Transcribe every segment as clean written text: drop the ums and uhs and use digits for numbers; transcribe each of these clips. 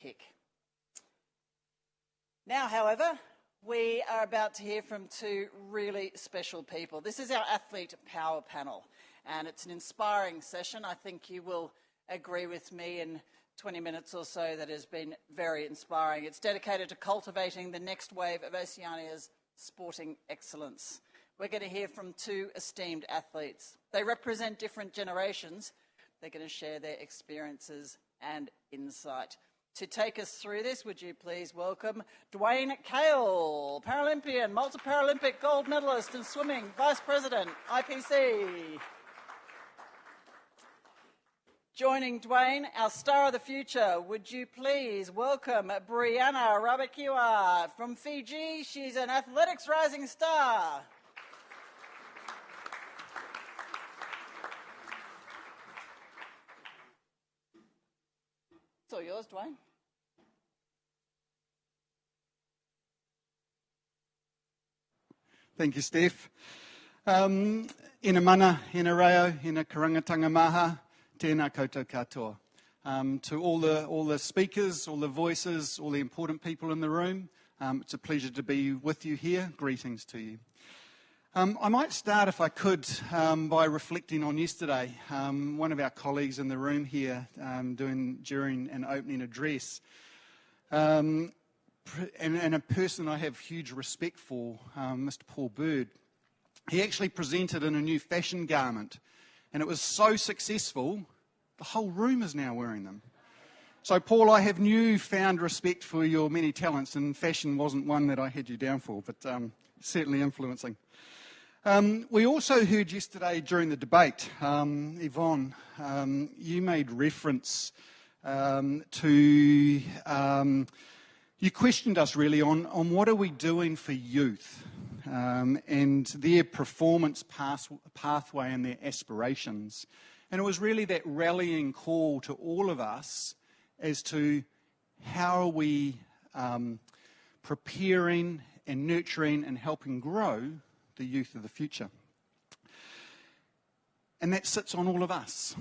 kick. Now, however, we are about to hear from two really special people. This is our Athlete Power Panel, and it's an inspiring session. I think you will agree with me in 20 minutes or so that has been very inspiring. It's dedicated to cultivating the next wave of Oceania's sporting excellence. We're going to hear from two esteemed athletes. They represent different generations. They're going to share their experiences and insight. To take us through this, would you please welcome Dwayne Cale, Paralympian, multi-Paralympic gold medalist in swimming, Vice President, IPC. Joining Dwayne, our star of the future, would you please welcome Brieanna Rabakewa from Fiji. She's an athletics rising star. It's all yours, Dwayne. Thank you, Steph. Ina mana, ina reo, ina karangatanga maha, tēnā koutou katoa. To all the speakers, all the voices, all the important people in the room, it's a pleasure to be with you here. Greetings to you. I might start, if I could, by reflecting on yesterday. One of our colleagues in the room here during an opening address, and a person I have huge respect for, Mr. Paul Bird, he actually presented in a new fashion garment, and it was so successful, the whole room is now wearing them. So, Paul, I have newfound respect for your many talents, and fashion wasn't one that I had you down for, but certainly influencing. We also heard yesterday during the debate, Yvonne, you made reference to... you questioned us really on what are we doing for youth and their performance pathway and their aspirations. And it was really that rallying call to all of us as to how are we preparing and nurturing and helping grow the youth of the future. And that sits on all of us.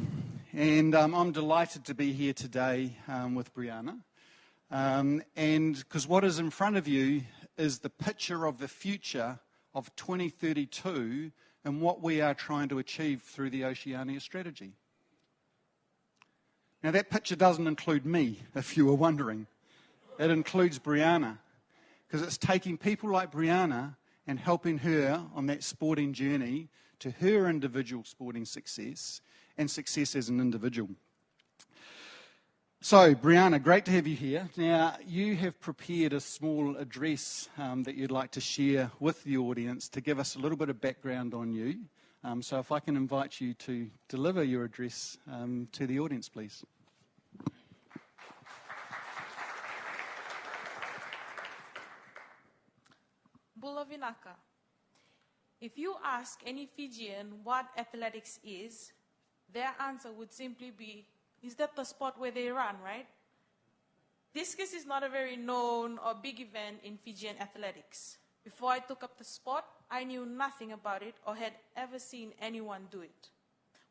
And I'm delighted to be here today with Brieanna. And because what is in front of you is the picture of the future of 2032 and what we are trying to achieve through the Oceania strategy. Now that picture doesn't include me, if you were wondering. It includes Brieanna, because it's taking people like Brieanna and helping her on that sporting journey to her individual sporting success and success as an individual. So, Brieanna, great to have you here. Now, you have prepared a small address that you'd like to share with the audience to give us a little bit of background on you. So if I can invite you to deliver your address to the audience, please. Bulavinaka. If you ask any Fijian what athletics is, their answer would simply be, is that the sport where they run, right? Discus is not a very known or big event in Fijian athletics. Before I took up the sport, I knew nothing about it or had ever seen anyone do it.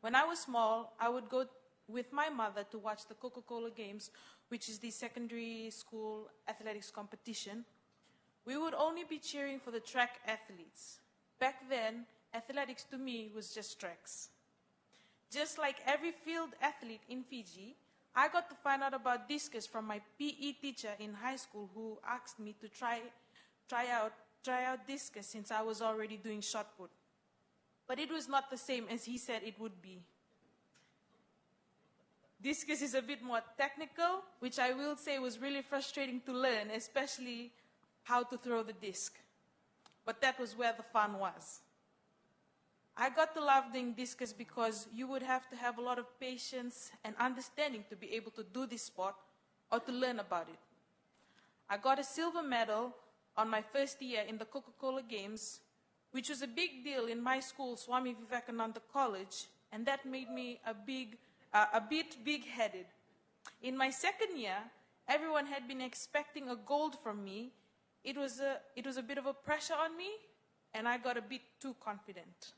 When I was small, I would go with my mother to watch the Coca-Cola Games, which is the secondary school athletics competition. We would only be cheering for the track athletes. Back then, athletics to me was just tracks. Just like every field athlete in Fiji, I got to find out about discus from my PE teacher in high school, who asked me to try out discus since I was already doing shot put. But it was not the same as he said it would be. Discus is a bit more technical, which I will say was really frustrating to learn, especially how to throw the disc. But that was where the fun was. I got to love doing discus because you would have to have a lot of patience and understanding to be able to do this sport or to learn about it. I got a silver medal on my first year in the Coca-Cola Games, which was a big deal in my school, Swami Vivekananda College, and that made me a bit big-headed. In my second year, everyone had been expecting a gold from me. It was a bit of a pressure on me, and I got a bit too confident.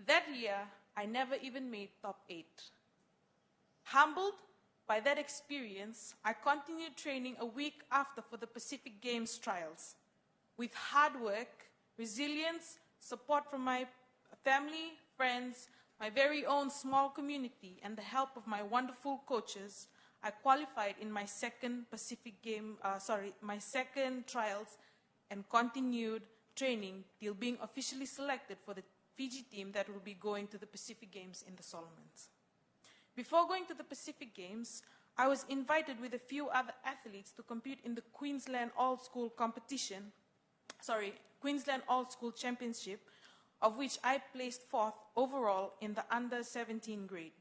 That year, I never even made top 8. Humbled, by that experience, I continued training a week after for the Pacific Games trials. With hard work, resilience, support from my family, friends, my very own small community, and the help of my wonderful coaches, I qualified in my second my second trials and continued training till being officially selected for the Fiji team that will be going to the Pacific Games in the Solomons. Before going to the Pacific Games, I was invited with a few other athletes to compete in the Queensland All-School Championship, of which I placed 4th overall in the under-17 grade.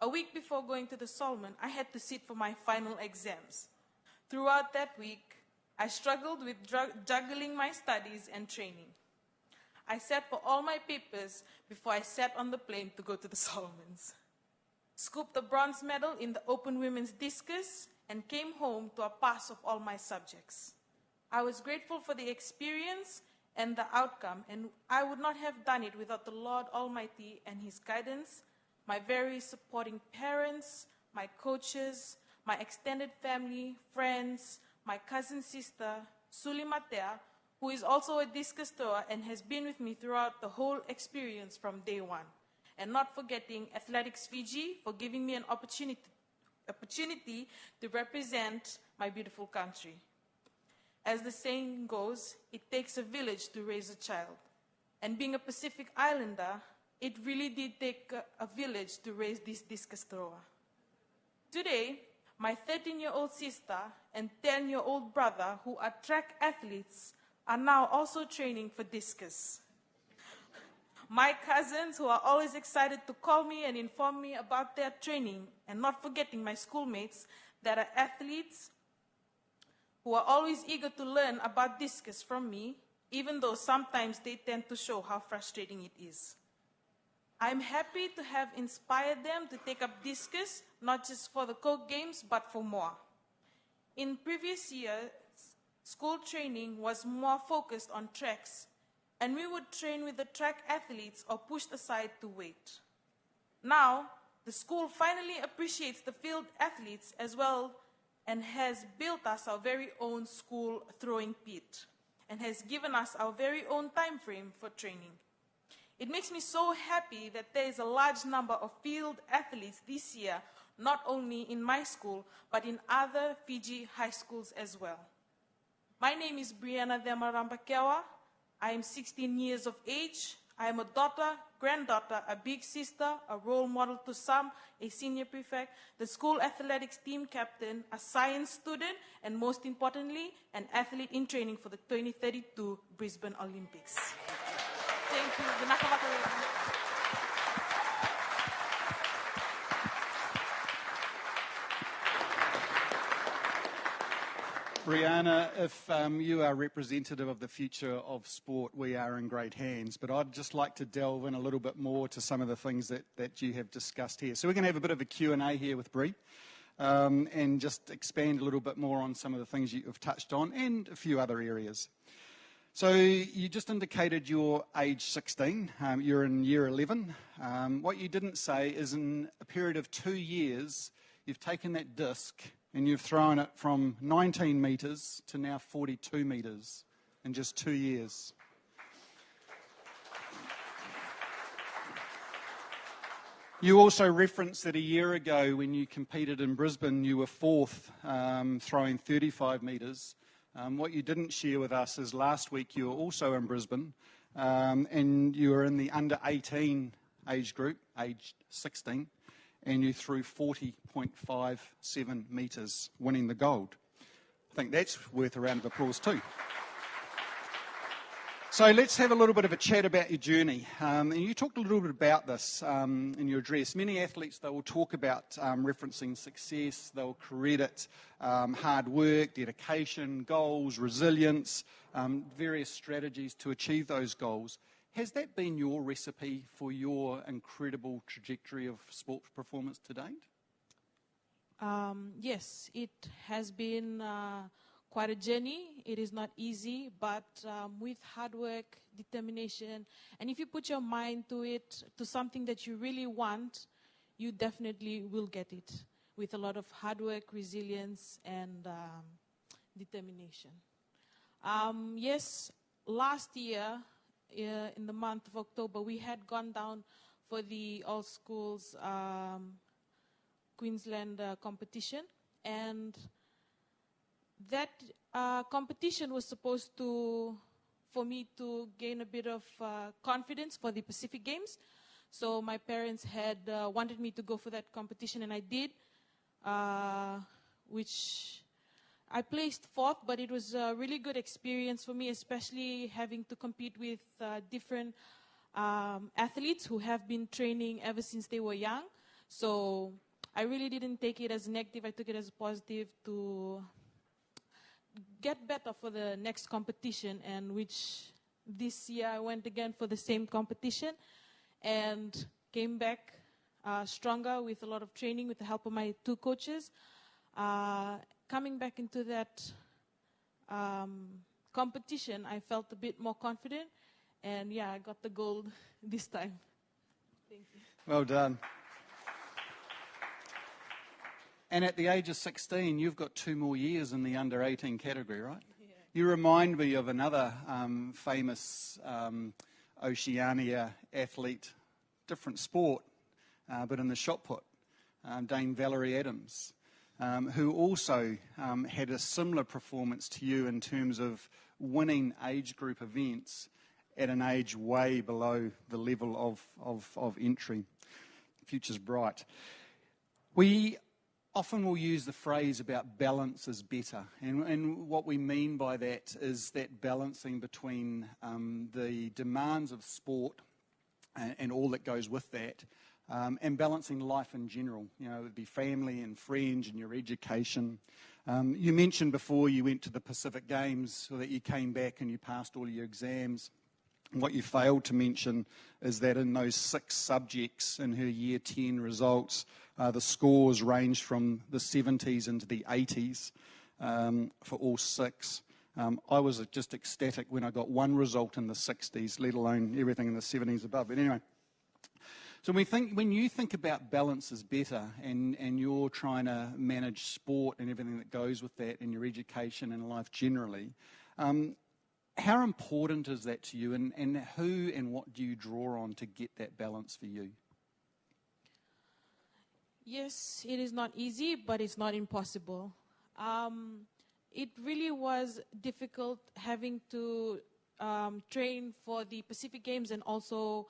A week before going to the Solomon, I had to sit for my final exams. Throughout that week, I struggled with juggling my studies and training. I sat for all my papers before I sat on the plane to go to the Solomons. Scooped a bronze medal in the open women's discus and came home to a pass of all my subjects. I was grateful for the experience and the outcome, and I would not have done it without the Lord Almighty and His guidance, my very supporting parents, my coaches, my extended family, friends, my cousin sister, Suli Matea, who is also a discus thrower and has been with me throughout the whole experience from day one. And not forgetting Athletics Fiji for giving me an opportunity to represent my beautiful country. As the saying goes, it takes a village to raise a child. And being a Pacific Islander, it really did take a village to raise this discus thrower. Today, my 13-year-old sister and 10-year-old brother, who are track athletes, are now also training for discus. My cousins, who are always excited to call me and inform me about their training, and not forgetting my schoolmates that are athletes, who are always eager to learn about discus from me, even though sometimes they tend to show how frustrating it is. I'm happy to have inspired them to take up discus, not just for the Coke Games, but for more. In previous years, school training was more focused on tracks, and we would train with the track athletes or pushed aside to wait. Now, the school finally appreciates the field athletes as well and has built us our very own school throwing pit and has given us our very own time frame for training. It makes me so happy that there is a large number of field athletes this year, not only in my school, but in other Fiji high schools as well. My name is Brieanna Rabakewa. I am 16 years of age. I am a daughter, granddaughter, a big sister, a role model to some, a senior prefect, the school athletics team captain, a science student, and most importantly, an athlete in training for the 2032 Brisbane Olympics. Thank you. Brieanna, if you are representative of the future of sport, we are in great hands. But I'd just like to delve in a little bit more to some of the things that you have discussed here. So we're going to have a bit of a Q&A here with Bree and just expand a little bit more on some of the things you've touched on and a few other areas. So you just indicated you're age 16, you're in year 11. What you didn't say is in a period of 2 years, you've taken that disc and you've thrown it from 19 metres to now 42 metres in just 2 years. You also referenced that a year ago when you competed in Brisbane, you were 4th, throwing 35 metres. What you didn't share with us is last week you were also in Brisbane and you were in the under 18 age group, age 16. And you threw 40.57 metres, winning the gold. I think that's worth a round of applause too. So let's have a little bit of a chat about your journey. And you talked a little bit about this in your address. Many athletes, they will talk about referencing success. They'll credit hard work, dedication, goals, resilience, various strategies to achieve those goals. Has that been your recipe for your incredible trajectory of sports performance to date? Yes, it has been quite a journey. It is not easy, but with hard work, determination, and if you put your mind to it, to something that you really want, you definitely will get it. with a lot of hard work, resilience, and determination. Yes, last year, in the month of October, we had gone down for the All Schools Queensland competition, and that competition was supposed to, for me to gain a bit of confidence for the Pacific Games. So my parents had wanted me to go for that competition, and I did, which I placed fourth, but it was a really good experience for me, especially having to compete with different athletes who have been training ever since they were young. So I really didn't take it as negative. I took it as positive to get better for the next competition, and which this year I went again for the same competition and came back stronger with a lot of training with the help of my 2 coaches. Coming back into that competition, I felt a bit more confident, and yeah, I got the gold this time. Thank you. Well done. And at the age of 16, you've got 2 more years in the under-18 category, right? Yeah. You remind me of another famous Oceania athlete, different sport, but in the shot put, Dame Valerie Adams, who also had a similar performance to you in terms of winning age group events at an age way below the level of entry. Future's bright. We often will use the phrase about balance is better, and what we mean by that is that balancing between the demands of sport and all that goes with that, and balancing life in general. You know, it would be family and friends and your education. You mentioned before you went to the Pacific Games, so that you came back and you passed all your exams. What you failed to mention is that in those 6 subjects in her year 10 results, the scores ranged from the 70s into the 80s for all 6. I was just ecstatic when I got 1 result in the 60s, let alone everything in the 70s above. But anyway, so when you think about balance is better, and you're trying to manage sport and everything that goes with that, and your education and life generally, how important is that to you, and who and what do you draw on to get that balance for you? Yes, it is not easy, but it's not impossible. It really was difficult having to train for the Pacific Games and also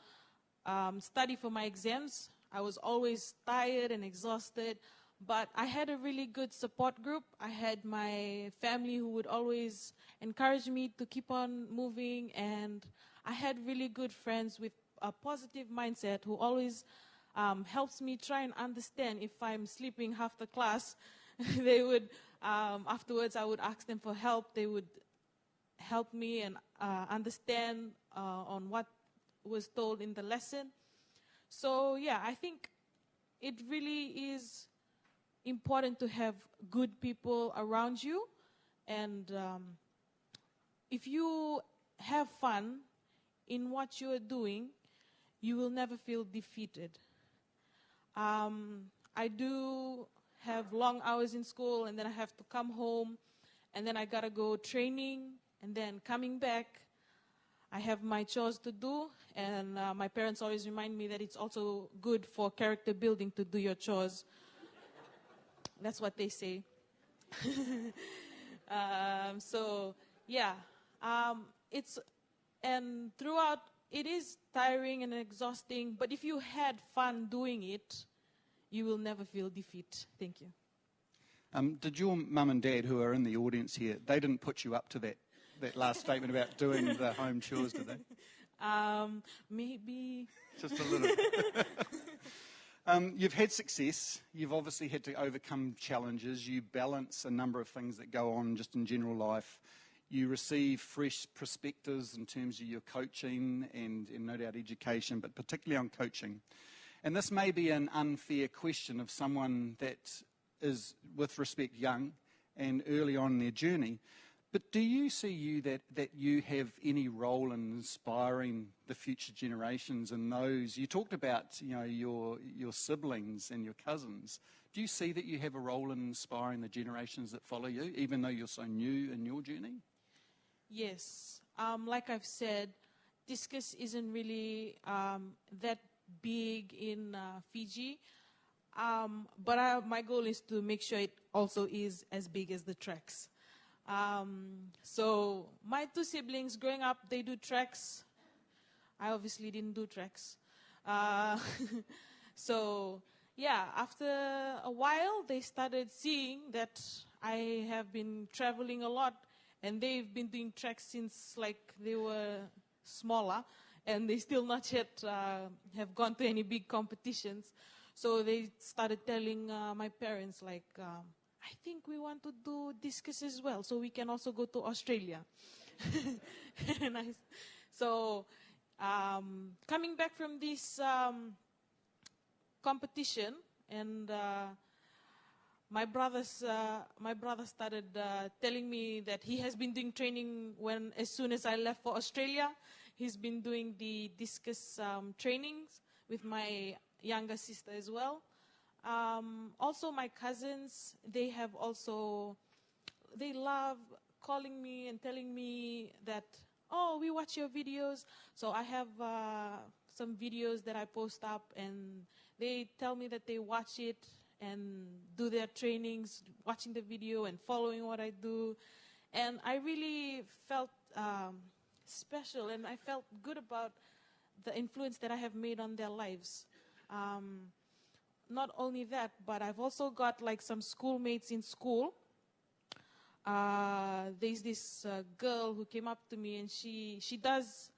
study for my exams. I was always tired and exhausted, but I had a really good support group. I had my family who would always encourage me to keep on moving, and I had really good friends with a positive mindset who always helps me try and understand if I'm sleeping half the class. They would, afterwards I would ask them for help. They would help me and understand on what was told in the lesson. So yeah, I think it really is important to have good people around you, and if you have fun in what you are doing, you will never feel defeated. I do have long hours in school, and then I have to come home, and then I gotta go training, and then coming back, I have my chores to do, and my parents always remind me that it's also good for character building to do your chores. That's what they say. So yeah, and throughout it is tiring and exhausting, but if you had fun doing it, you will never feel defeat. Thank you. Did your mum and dad, who are in the audience here, they didn't put you up to that last statement about doing the home chores, did they? Maybe. Just a little. You've had success. You've obviously had to overcome challenges. You balance a number of things that go on just in general life. You receive fresh perspectives in terms of your coaching and no doubt education, but particularly on coaching. And this may be an unfair question of someone that is, with respect, young and early on in their journey. But do you see that you have any role in inspiring the future generations and those, you talked about, your siblings and your cousins. Do you see that you have a role in inspiring the generations that follow you, even though you're so new in your journey? Yes. Like I've said, Discus isn't really that big in Fiji. But my goal is to make sure it also is as big as the tracks. So my two siblings growing up, they do tracks. I obviously didn't do tracks. So yeah, after a while, they started seeing that I have been traveling a lot, and they've been doing tracks since like they were smaller, and they still not yet have gone to any big competitions. So they started telling my parents, like, I think we want to do discus as well, so we can also go to Australia. And so coming back from this competition, and my brother started telling me that he has been doing training as soon as I left for Australia. He's been doing the discus trainings with my younger sister as well. Also, my cousins, they love calling me and telling me that, oh, we watch your videos. So I have some videos that I post up, and they tell me that they watch it and do their trainings, watching the video and following what I do. And I really felt special, and I felt good about the influence that I have made on their lives. Not only that, but I've also got like some schoolmates in school. There's this girl who came up to me, and she does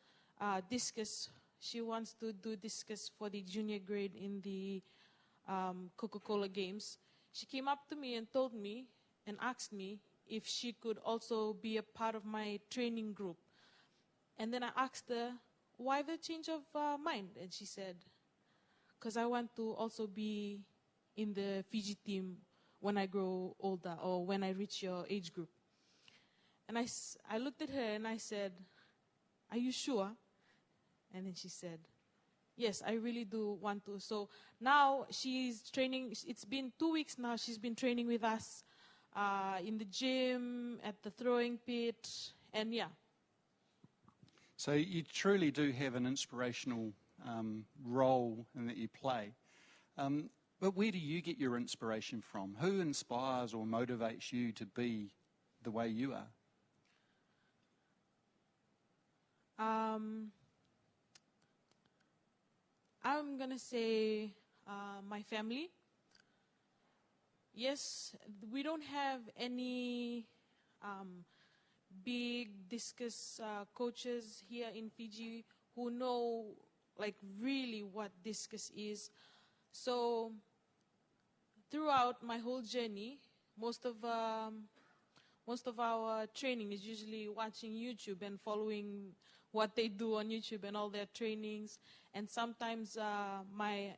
discus. She wants to do discus for the junior grade in the Coca-Cola games. She came up to me and told me and asked me if she could also be a part of my training group. And then I asked her, why the change of mind? And she said, because I want to also be in the Fiji team when I grow older, or when I reach your age group. And I looked at her and I said, are you sure? And then she said, yes, I really do want to. So now she's training. It's been 2 weeks now. She's been training with us in the gym, at the throwing pit, and yeah. So you truly do have an inspirational role in that you play. But where do you get your inspiration from? Who inspires or motivates you to be the way you are? I'm going to say my family. Yes, we don't have any big discus coaches here in Fiji who know like really what discus is. So throughout my whole journey, most of our training is usually watching YouTube and following what they do on YouTube and all their trainings. And sometimes my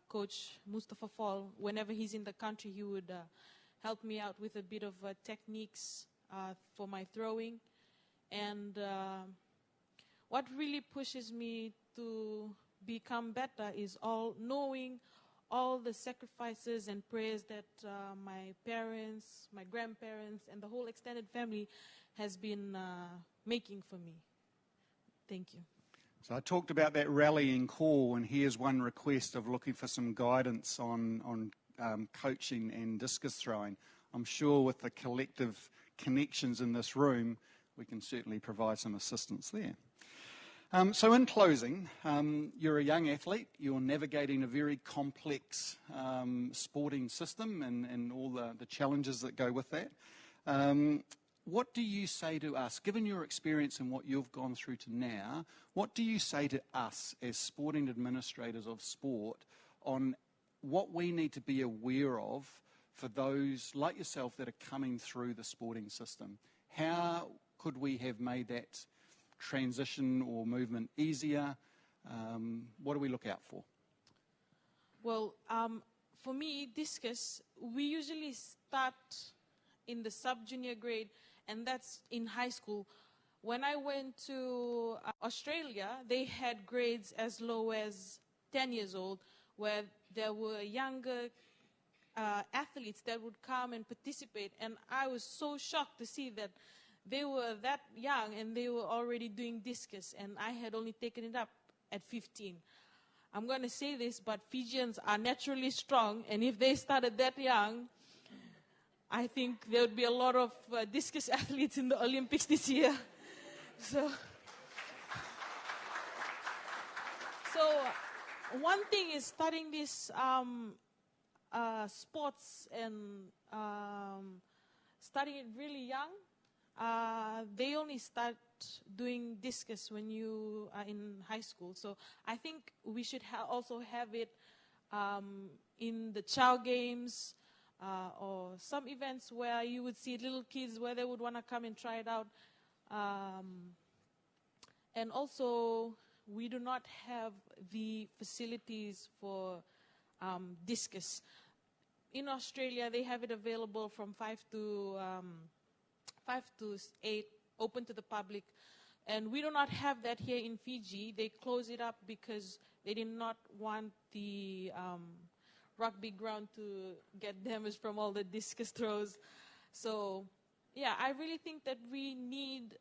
coach, Mustafa Fall, whenever he's in the country, he would help me out with a bit of techniques for my throwing. And what really pushes me to become better is knowing all the sacrifices and prayers that my parents, my grandparents, and the whole extended family has been making for me. Thank you. So I talked about that rallying call, and here's one request of looking for some guidance on coaching and discus throwing. I'm sure with the collective connections in this room, we can certainly provide some assistance there. So in closing, you're a young athlete, you're navigating a very complex sporting system and all the challenges that go with that. What do you say to us, given your experience and what you've gone through to now, what do you say to us as sporting administrators of sport on what we need to be aware of for those like yourself that are coming through the sporting system? How could we have made that transition or movement easier? What do we look out for? Well, for me, discus, we usually start in the sub-junior grade, and that's in high school. When I went to Australia, they had grades as low as 10 years old, where there were younger athletes that would come and participate. And I was so shocked to see that they were that young and they were already doing discus, and I had only taken it up at 15. I'm going to say this, but Fijians are naturally strong, and if they started that young, I think there would be a lot of discus athletes in the Olympics this year. So one thing is studying this sports and studying it really young. They only start doing discus when you are in high school. So I think we should also have it in the child games or some events where you would see little kids where they would want to come and try it out. And also, we do not have the facilities for discus. In Australia, they have it available from 5 to 8, open to the public. And we do not have that here in Fiji. They close it up because they did not want the rugby ground to get damaged from all the discus throws. So, yeah, I really think that we need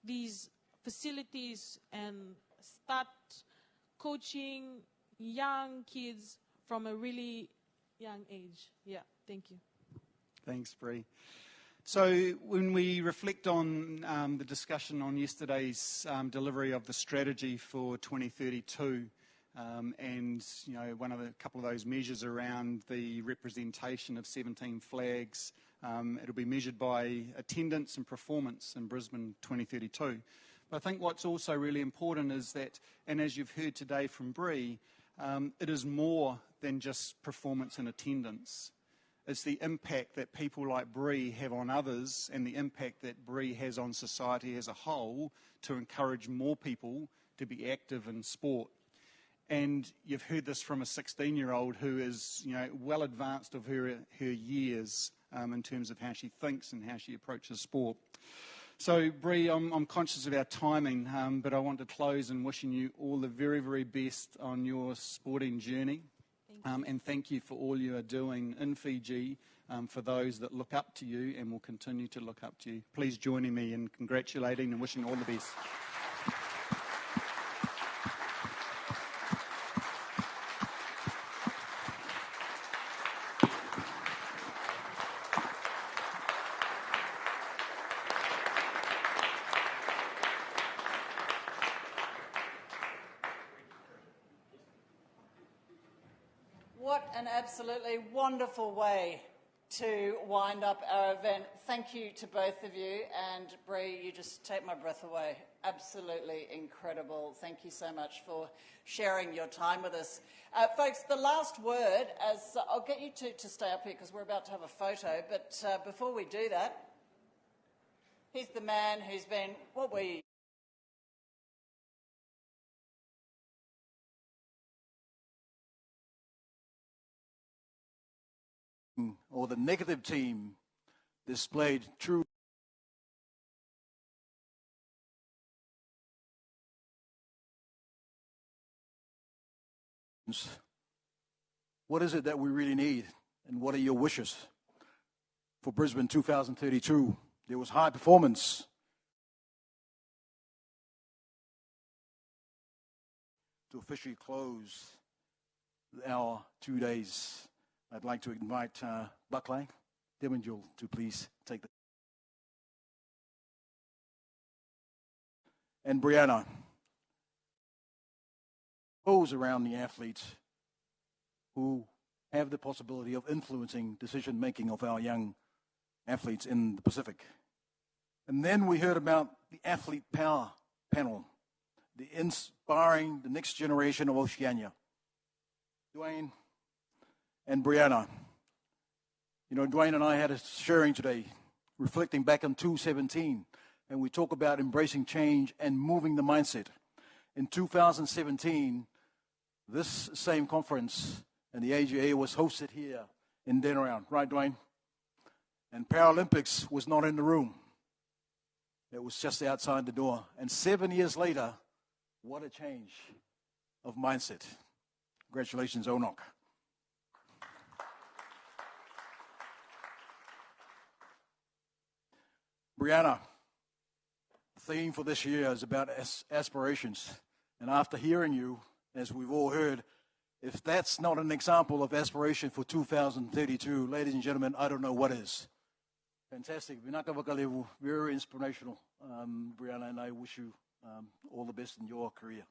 these facilities and start coaching young kids from a really young age. Yeah, thank you. Thanks, Bree. So when we reflect on the discussion on yesterday's delivery of the strategy for 2032, and a couple of those measures around the representation of 17 flags, it'll be measured by attendance and performance in Brisbane 2032. But I think what's also really important is that, and as you've heard today from Bree, it is more than just performance and attendance. It's the impact that people like Bree have on others and the impact that Bree has on society as a whole to encourage more people to be active in sport. And you've heard this from a 16-year-old who is, well advanced of her years in terms of how she thinks and how she approaches sport. So, Bree, I'm conscious of our timing, but I want to close in wishing you all the very, very best on your sporting journey. And thank you for all you are doing in Fiji for those that look up to you and will continue to look up to you. Please join me in congratulating and wishing all the best. What an absolutely wonderful way to wind up our event. Thank you to both of you, and Bree, you just take my breath away. Absolutely incredible. Thank you so much for sharing your time with us. Folks, the last word, as I'll get you to stay up here because we're about to have a photo, but before we do that, here's the man who's been, or the negative team displayed true what is it that we really need, and what are your wishes for Brisbane 2032? There was high performance. To officially close our 2 days, I'd like to invite Buckley Devonjul to please take the... And Brieanna, those around the athletes who have the possibility of influencing decision-making of our young athletes in the Pacific. And then we heard about the Athlete Power Panel, the inspiring the next generation of Oceania. Dwayne and Brieanna. Dwayne and I had a sharing today, reflecting back on 2017, and we talk about embracing change and moving the mindset. In 2017, this same conference and the AGA was hosted here in Denarau, right, Dwayne? And Paralympics was not in the room. It was just outside the door. And 7 years later, what a change of mindset. Congratulations, ONOC. Brieanna, the theme for this year is about aspirations. And after hearing you, as we've all heard, if that's not an example of aspiration for 2032, ladies and gentlemen, I don't know what is. Fantastic. Very inspirational, Brieanna, and I wish you all the best in your career.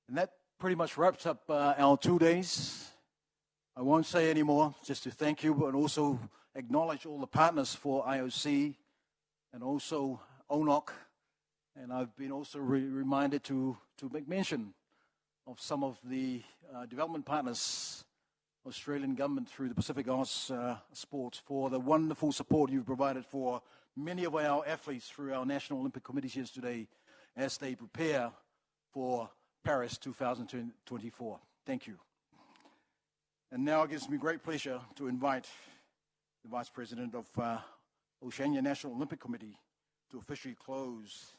And that pretty much wraps up our 2 days. I won't say any more, just to thank you, but also acknowledge all the partners for IOC and also ONOC. And I've been also reminded to make mention of some of the development partners, Australian government through the Pacific Oz Sports, for the wonderful support you've provided for many of our athletes through our National Olympic Committees here today as they prepare for Paris 2024. Thank you. And now it gives me great pleasure to invite the Vice President of Oceania National Olympic Committee to officially close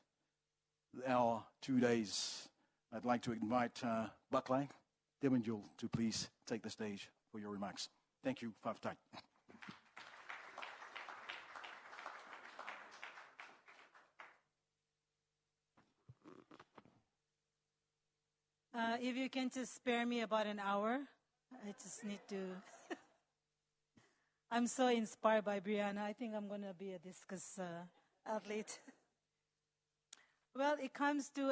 our 2 days. I'd like to invite Buckley Demonjul to please take the stage for your remarks. Thank you, Whawhatai. If you can just spare me about an hour, I just need to. I'm so inspired by Brieanna. I think I'm going to be a discus athlete. Well, it comes to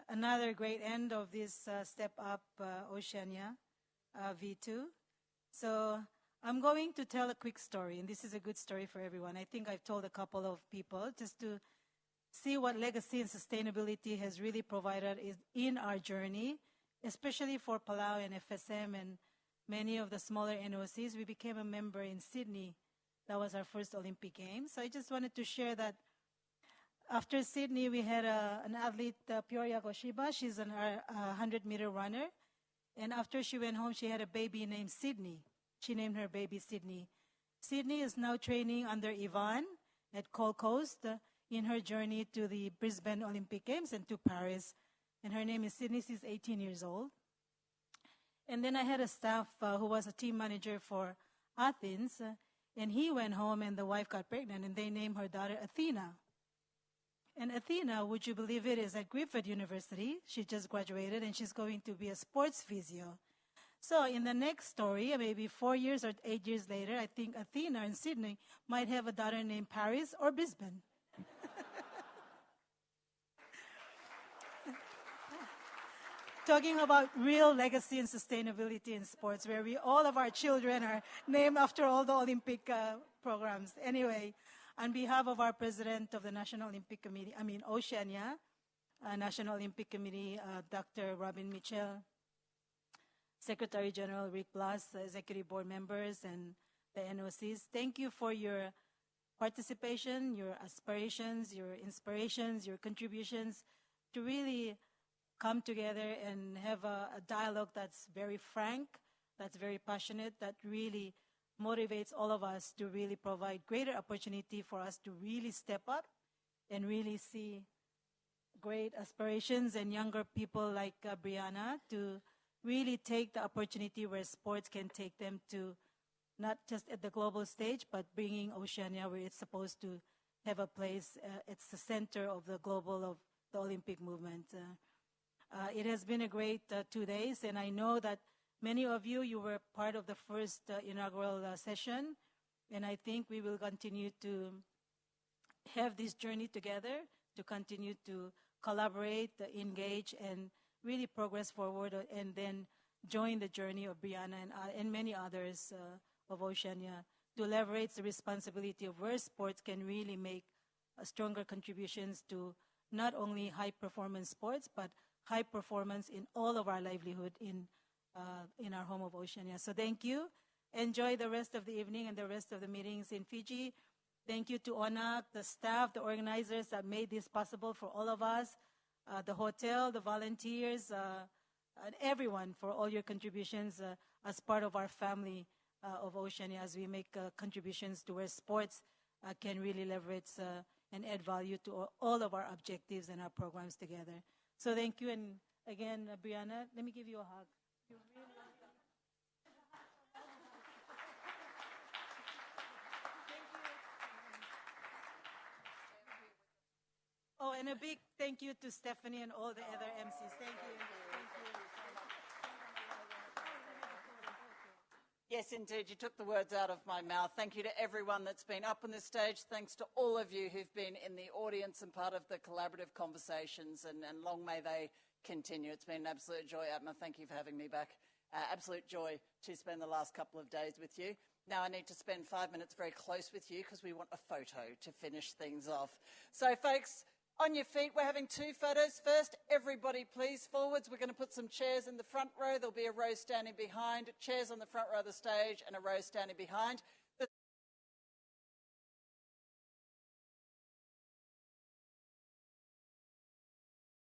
another great end of this Step Up Oceania V2. So I'm going to tell a quick story, and this is a good story for everyone. I think I've told a couple of people just to see what legacy and sustainability has really provided in our journey, especially for Palau and FSM and many of the smaller NOCs. We became a member in Sydney. That was our first Olympic Games. So I just wanted to share that after Sydney, we had an athlete, Peoria Goshiba. She's a 100-meter runner. And after she went home, she had a baby named Sydney. She named her baby Sydney. Sydney is now training under Yvonne at Gold Coast in her journey to the Brisbane Olympic Games and to Paris. And her name is Sydney. She's 18 years old. And then I had a staff who was a team manager for Athens. And he went home and the wife got pregnant and they named her daughter Athena. And Athena, would you believe it, is at Griffith University. She just graduated and she's going to be a sports physio. So in the next story, maybe 4 years or 8 years later, I think Athena and Sydney might have a daughter named Paris or Brisbane. Talking about real legacy and sustainability in sports, where all of our children are named after all the Olympic programs. Anyway, on behalf of our president of the National Olympic Committee, Oceania National Olympic Committee, Dr. Robin Mitchell, Secretary General Rick Blas, executive board members, and the NOCs, thank you for your participation, your aspirations, your inspirations, your contributions to really come together and have a dialogue that's very frank, that's very passionate, that really motivates all of us to really provide greater opportunity for us to really step up and really see great aspirations and younger people like Brieanna to really take the opportunity where sports can take them to not just at the global stage, but bringing Oceania where it's supposed to have a place. It's the center of the global, of the Olympic movement. It has been a great 2 days, and I know that many of you were part of the first inaugural session, and I think we will continue to have this journey together, to continue to collaborate, engage, and really progress forward, and then join the journey of Brieanna and many others of Oceania to leverage the responsibility of where sports can really make stronger contributions to not only high-performance sports, but high performance in all of our livelihood in our home of Oceania. So thank you. Enjoy the rest of the evening and the rest of the meetings in Fiji. Thank you to ONOC, the staff, the organizers that made this possible for all of us, the hotel, the volunteers, and everyone for all your contributions as part of our family of Oceania as we make contributions to where sports can really leverage and add value to all of our objectives and our programs together. So thank you, and again, Brieanna, let me give you a hug. Oh, and a big thank you to Stephanie and all the other MCs. Thank you. Thank you. Yes, indeed. You took the words out of my mouth. Thank you to everyone that's been up on this stage. Thanks to all of you who've been in the audience and part of the collaborative conversations, and long may they continue. It's been an absolute joy, Adma. Thank you for having me back. Absolute joy to spend the last couple of days with you. Now I need to spend 5 minutes very close with you because we want a photo to finish things off. So, folks, on your feet, we're having 2 photos. First, everybody please forwards. We're going to put some chairs in the front row. There'll be a row standing behind, chairs on the front row of the stage and a row standing behind.